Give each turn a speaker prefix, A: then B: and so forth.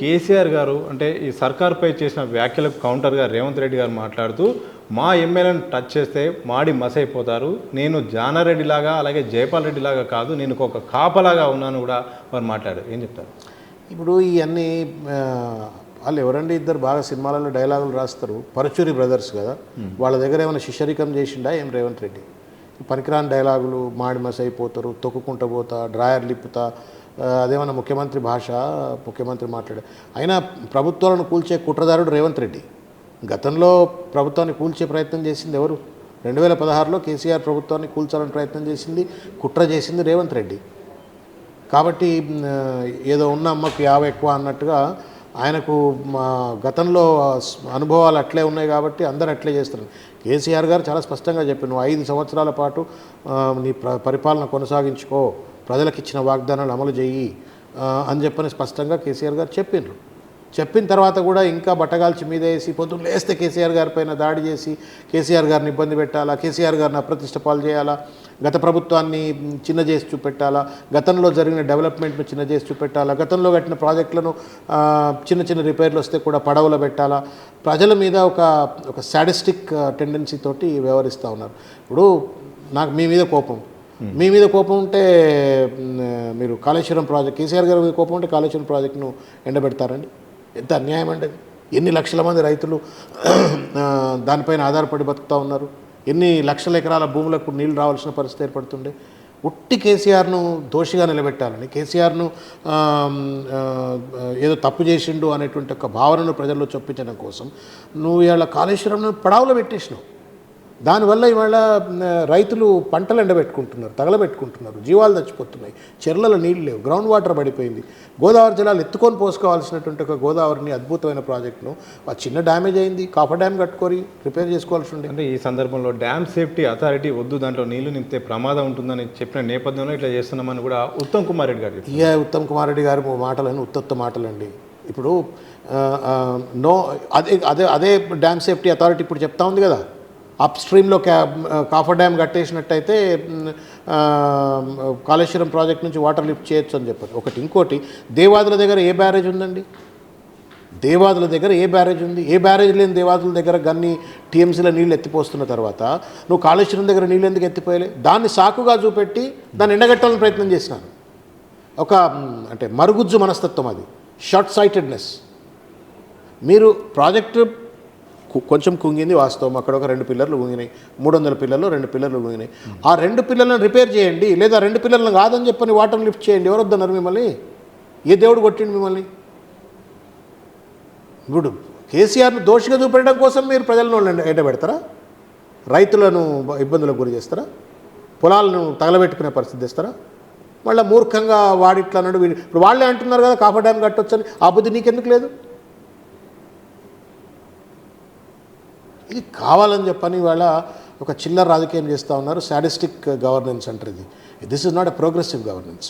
A: కేసీఆర్ గారు అంటే ఈ సర్కార్పై చేసిన వ్యాఖ్యలకు కౌంటర్గా రేవంత్ రెడ్డి గారు మాట్లాడుతూ మా ఎమ్మెల్యేలను టచ్ చేస్తే మాడి మసైపోతారు, నేను జానారెడ్డి లాగా అలాగే జయపాల్ రెడ్డి లాగా కాదు, నేను ఒక కాపలాగా ఉన్నాను కూడా వారు మాట్లాడారు. ఏం చెప్తారు?
B: ఇప్పుడు ఇవన్నీ వాళ్ళు ఎవరండి, ఇద్దరు బాగా సినిమాలలో డైలాగులు రాస్తారు, పరచూరి బ్రదర్స్ కదా. వాళ్ళ దగ్గర ఏమైనా శిష్యరికం చేసిండా ఏం రేవంత్ రెడ్డి? పనికిరాని డైలాగులు, మాడి మసైపోతారు, తొక్కుకుంటూ పోతా, డ్రాయర్ లిప్పుతా, అదేమన్నా ముఖ్యమంత్రి భాష? ముఖ్యమంత్రి మాట్లాడే అయినా ప్రభుత్వాలను కూల్చే కుట్రదారుడు రేవంత్ రెడ్డి. గతంలో ప్రభుత్వాన్ని కూల్చే ప్రయత్నం చేసింది ఎవరు? 2016లో కేసీఆర్ ప్రభుత్వాన్ని కూల్చాలని ప్రయత్నం చేసింది, కుట్ర చేసింది రేవంత్ రెడ్డి. కాబట్టి ఏదో ఉన్న అమ్మకు యావ ఎక్కువ అన్నట్టుగా ఆయనకు గతంలో అనుభవాలు అట్లే ఉన్నాయి కాబట్టి అందరూ అట్లే చేస్తున్నారు. కేసీఆర్ గారు చాలా స్పష్టంగా చెప్పారు, నువ్వు 5 సంవత్సరాల పాటు నీ పరిపాలన కొనసాగించుకో, ప్రజలకు ఇచ్చిన వాగ్దానాలు అమలు చేయి అని చెప్పని స్పష్టంగా కేసీఆర్ గారు చెప్పినారు. చెప్పిన తర్వాత కూడా ఇంకా బట్టగాల్చి మీద వేసి పొద్దున్న లేస్తే కేసీఆర్ గారి పైన దాడి చేసి కేసీఆర్ గారిని ఇబ్బంది పెట్టాలా, కేసీఆర్ గారిని అప్రతిష్ట పాలు చేయాలా, గత ప్రభుత్వాన్ని చిన్న చేసి చూపెట్టాలా, గతంలో జరిగిన డెవలప్మెంట్ను చిన్న చేసి చూపెట్టాలా, గతంలో కట్టిన ప్రాజెక్టులను చిన్న చిన్న రిపేర్లు వస్తే కూడా పడవలో పెట్టాలా, ప్రజల మీద ఒక సాడిస్టిక్ టెండెన్సీ తోటి వ్యవహరిస్తూ ఉన్నారు. ఇప్పుడు నాకు మీ మీద కోపం ఉంటే మీరు కాళేశ్వరం ప్రాజెక్ట్, కేసీఆర్ గారి మీద కోపం ఉంటే కాళేశ్వరం ప్రాజెక్టును ఎండబెడతారండి? ఎంత అన్యాయం అండి! ఎన్ని లక్షల మంది రైతులు దానిపైన ఆధారపడి బతుకుతూ ఉన్నారు. ఎన్ని లక్షల ఎకరాల భూములకు నీళ్ళు రావాల్సిన పరిస్థితి ఏర్పడుతుండే. ఉట్టి కేసీఆర్ను దోషిగా నిలబెట్టాలని, కేసీఆర్ను ఏదో తప్పు చేసిండు అనేటువంటి ఒక భావనను ప్రజల్లో చొప్పించడం కోసం నువ్వు ఇవాళ కాళేశ్వరంను పడావులో పెట్టేసినావు. దానివల్ల ఇవాళ రైతులు పంటలు ఎండబెట్టుకుంటున్నారు, తగలబెట్టుకుంటున్నారు, జీవాలు చచ్చిపోతున్నాయి, చెర్లలో నీళ్ళు లేవు, గ్రౌండ్ వాటర్ పడిపోయింది. గోదావరి జలాలు ఎత్తుకొని పోసుకోవాల్సినటువంటి ఒక గోదావరిని అద్భుతమైన ప్రాజెక్టును చిన్న డ్యామేజ్ అయింది, కాపర్ డ్యామ్ కట్టుకొని రిపేర్ చేసుకోవాల్సి ఉండే.
A: అంటే ఈ సందర్భంలో డ్యామ్ సేఫ్టీ అథారిటీ వద్దు, దాంట్లో నీళ్లు నింపితే ప్రమాదం ఉంటుందని చెప్పిన నేపథ్యంలో ఇట్లా చేస్తున్నామని కూడా ఉత్తమ్ కుమార్ రెడ్డి గారు చెప్పారు.
B: ఉత్తమ్ కుమార్ రెడ్డి గారు మాటలని ఉత్తత్త మాటలండి. ఇప్పుడు అదే డ్యామ్ సేఫ్టీ అథారిటీ ఇప్పుడు చెప్తా ఉంది కదా, అప్ స్ట్రీమ్లో కాఫర్ డ్యామ్ కట్టేసినట్టయితే కాళేశ్వరం ప్రాజెక్ట్ నుంచి వాటర్ లిఫ్ట్ చేయొచ్చు అని చెప్పారు. ఒకటి. ఇంకోటి, దేవాదుల దగ్గర ఏ బ్యారేజ్ ఉందండి? దేవాదుల దగ్గర ఏ బ్యారేజ్ ఉంది? ఏ బ్యారేజ్ లేని దేవాదుల దగ్గర గన్ని టీఎంసీల నీళ్ళు ఎత్తిపోస్తున్న తర్వాత నువ్వు కాళేశ్వరం దగ్గర నీళ్ళు ఎందుకు ఎత్తిపోయలే? దాన్ని సాకుగా చూపెట్టి దాన్ని ఎండగట్టాలని ప్రయత్నం చేసినాను. అంటే మరుగుజ్జు మనస్తత్వం, అది షార్ట్ సైటెడ్నెస్. మీరు ప్రాజెక్టు కొంచెం కుంగింది వాస్తవం, అక్కడ ఒక 2 పిల్లర్లు కుంగినాయి, 300 పిల్లర్లు 2 పిల్లర్లు కుంగినాయి. ఆ 2 పిల్లర్లను రిపేర్ చేయండి, లేదా 2 పిల్లర్లను కాదని చెప్పని వాటర్ లిఫ్ట్ చేయండి. ఎవరు వద్దన్నారు మిమ్మల్ని? ఏ దేవుడు కొట్టిండు మిమ్మల్ని? ఇప్పుడు కేసీఆర్ను దోషిగా చూపెట్టడం కోసం మీరు ప్రజలను ఎండబెడతారా? రైతులను ఇబ్బందులకు గురి చేస్తారా? పొలాలను తగలబెట్టుకునే పరిస్థితి తెస్తారా? మళ్ళీ మూర్ఖంగా వాడిట్లా అన్నాడు. ఇప్పుడు వాళ్ళే అంటున్నారు కదా కాఫర్ డ్యామ్ కట్టొచ్చని. ఆ బుద్ధి నీకెందుకు లేదు? ఇది కావాలని చెప్పని ఇవాళ ఒక చిల్లర రాజకీయం చేస్తూ ఉన్నారు. సాడిస్టిక్ గవర్నెన్స్ అంటారు ఇది. This is not a progressive governance.